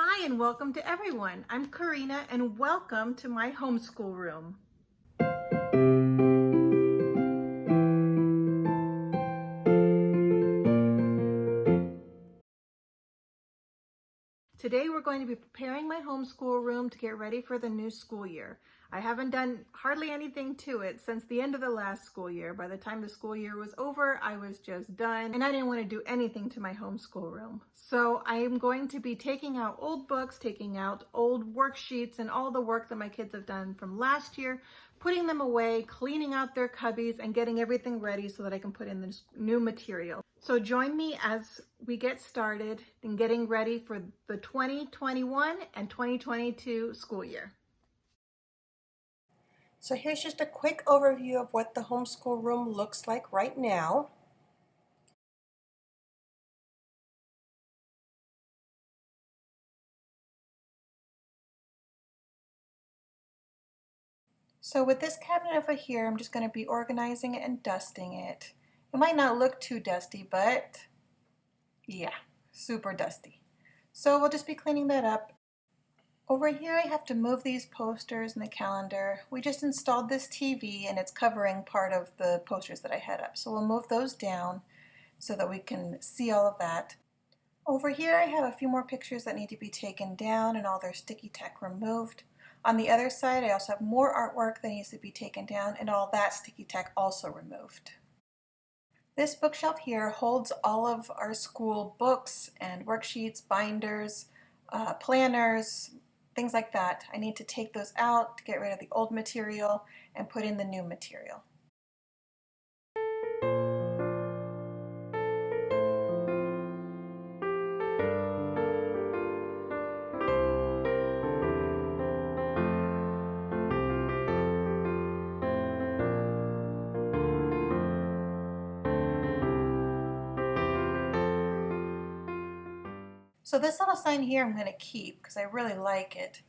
Hi and welcome to everyone. I'm Karina and welcome to my homeschool room. Today we're going to be preparing my homeschool room to get ready for the new school year. I haven't done hardly anything to it since the end of the last school year. By the time the school year was over, I was just done and I didn't want to do anything to my homeschool room. So I am going to be taking out old books, taking out old worksheets and all the work that my kids have done from last year, putting them away, cleaning out their cubbies and getting everything ready so that I can put in the new material. So join me as we get started in getting ready for the 2021 and 2022 school year. So here's just a quick overview of what the homeschool room looks like right now. So with this cabinet over here, I'm just going to be organizing it and dusting it. It might not look too dusty, but yeah, super dusty. So we'll just be cleaning that up. Over here I have to move these posters and the calendar. We just installed this TV and it's covering part of the posters that I had up. So we'll move those down so that we can see all of that. Over here I have a few more pictures that need to be taken down and all their sticky tack removed. On the other side I also have more artwork that needs to be taken down and all that sticky tack also removed. This bookshelf here holds all of our school books and worksheets, binders, planners, things like that. I need to take those out to get rid of the old material and put in the new material. So this little sign here I'm going to keep because I really like it.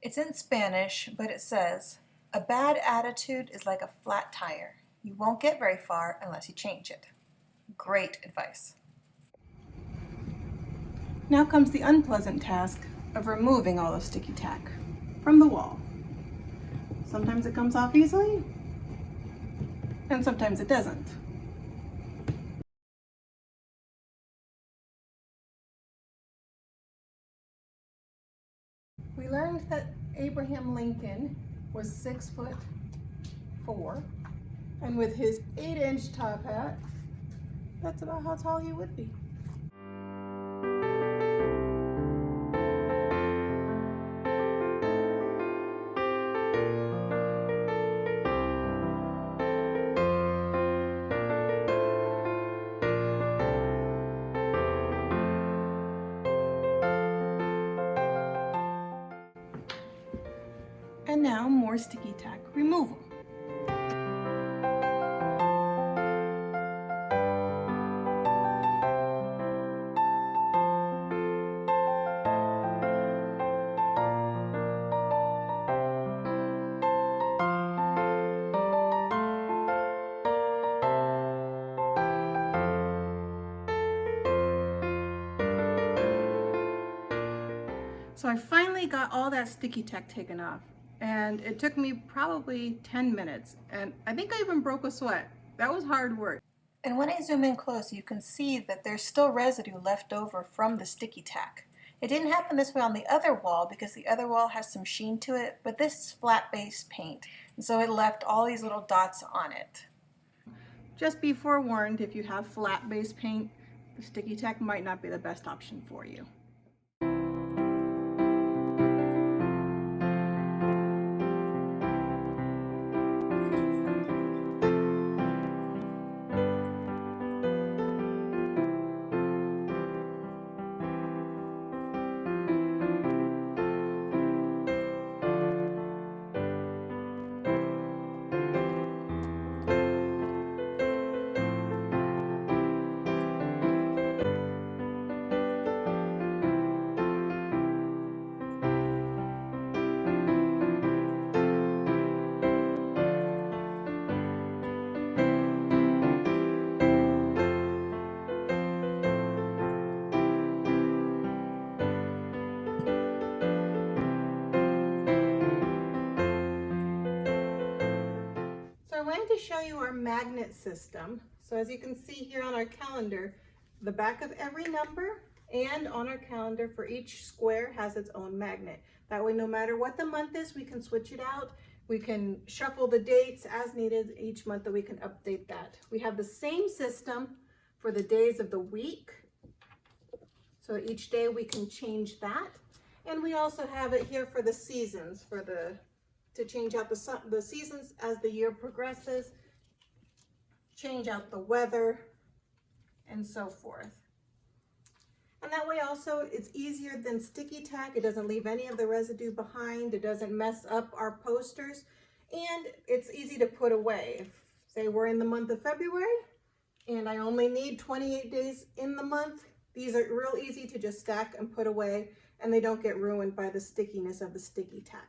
It's in Spanish, but it says, "A bad attitude is like a flat tire. You won't get very far unless you change it." Great advice. Now comes the unpleasant task of removing all the sticky tack from the wall. Sometimes it comes off easily and sometimes it doesn't. We learned that Abraham Lincoln was 6'4", and with his 8-inch top hat, that's about how tall he would be. And now more sticky tack removal. So I finally got all that sticky tack taken off, and it took me probably 10 minutes, and I think I even broke a sweat. That was hard work. And when I zoom in close, you can see that there's still residue left over from the sticky tack. It didn't happen this way on the other wall because the other wall has some sheen to it, but this is flat base paint, and so it left all these little dots on it. Just be forewarned, if you have flat base paint, the sticky tack might not be the best option for you. our magnet system. So as you can see here on our calendar, the back of every number and on our calendar for each square has its own magnet. That way, no matter what the month is, we can switch it out. We can shuffle the dates as needed each month, that we can update that. We have the same system for the days of the week. So each day we can change that. And we also have it here for the seasons, to change out the seasons as the year progresses, change out the weather, and so forth. And that way also it's easier than sticky tack. It doesn't leave any of the residue behind. It doesn't mess up our posters. And it's easy to put away. If, say, we're in the month of February and I only need 28 days in the month, these are real easy to just stack and put away, and they don't get ruined by the stickiness of the sticky tack.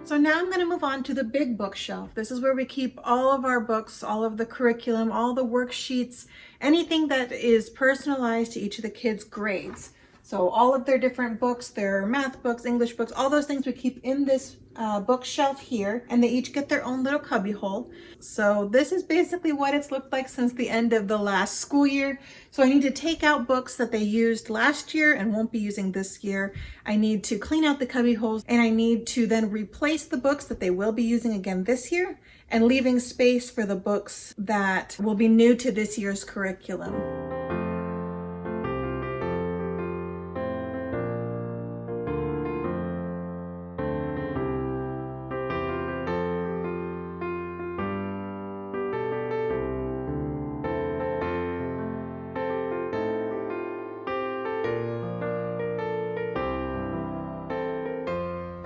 So now I'm going to move on to the big bookshelf. This is where we keep all of our books, all of the curriculum, all the worksheets, anything that is personalized to each of the kids' grades. So all of their different books, their math books, English books, all those things we keep in this bookshelf here, and they each get their own little cubby hole. So this is basically what it's looked like since the end of the last school year. So I need to take out books that they used last year and won't be using this year. I need to clean out the cubby holes, and I need to then replace the books that they will be using again this year, and leaving space for the books that will be new to this year's curriculum.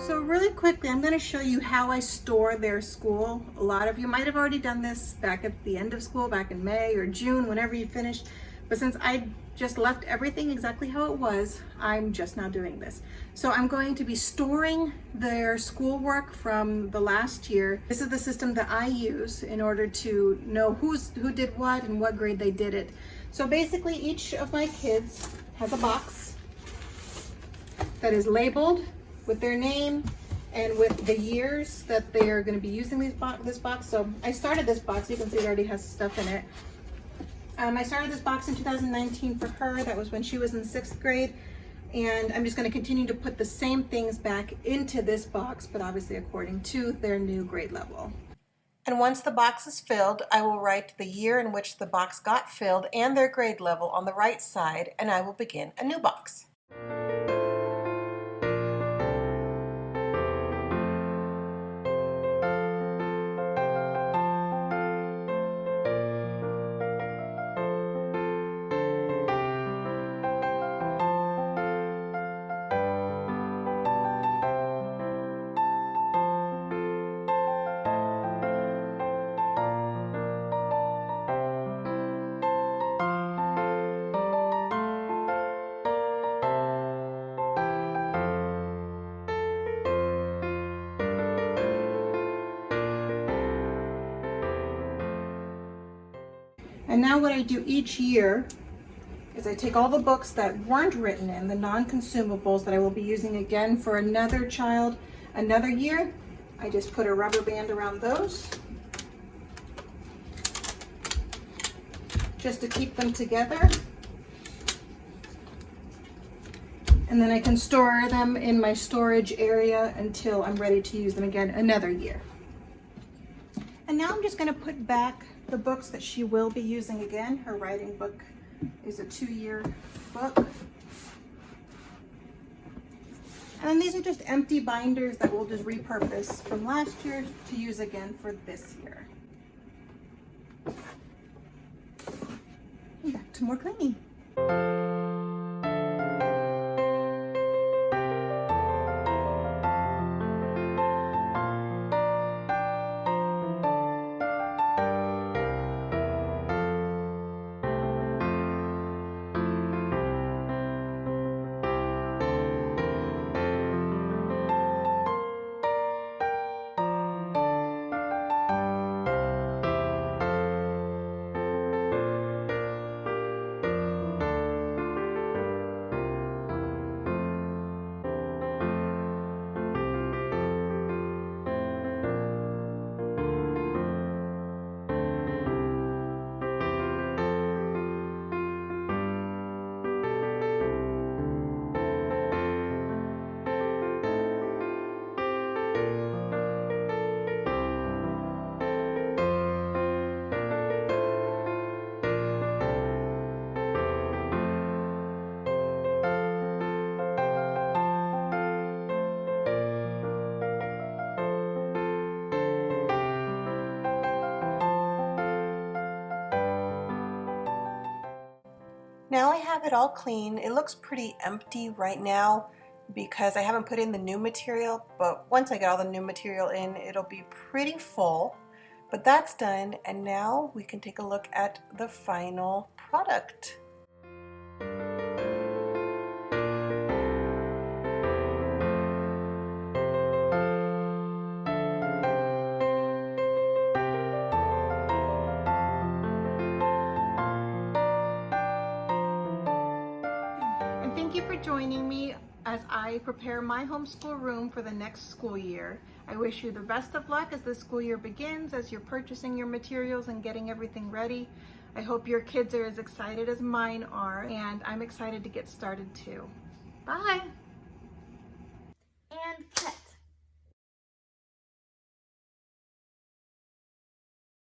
So really quickly, I'm going to show you how I store their school. A lot of you might have already done this back at the end of school, back in May or June, whenever you finished. But since I just left everything exactly how it was, I'm just now doing this. So I'm going to be storing their schoolwork from the last year. This is the system that I use in order to know who did what and what grade they did it. So basically, each of my kids has a box that is labeled with their name and with the years that they are going to be using this box. So I started this box. You can see it already has stuff in it. I started this box in 2019 for her. That was when she was in 6th grade. And I'm just going to continue to put the same things back into this box, but obviously according to their new grade level. And once the box is filled, I will write the year in which the box got filled and their grade level on the right side, and I will begin a new box. And now what I do each year is I take all the books that weren't written in, the non-consumables that I will be using again for another child, another year. I just put a rubber band around those just to keep them together. And then I can store them in my storage area until I'm ready to use them again another year. And now I'm just going to put back the books that she will be using again. Her writing book is a 2-year book. And then these are just empty binders that we'll just repurpose from last year to use again for this year. some more cleaning. Now I have it all clean. It looks pretty empty right now because I haven't put in the new material, but once I get all the new material in, it'll be pretty full. But that's done, and now we can take a look at the final product. And thank you for joining me as I prepare my homeschool room for the next school year. I wish you the best of luck as the school year begins, as you're purchasing your materials and getting everything ready. I hope your kids are as excited as mine are, and I'm excited to get started too. Bye!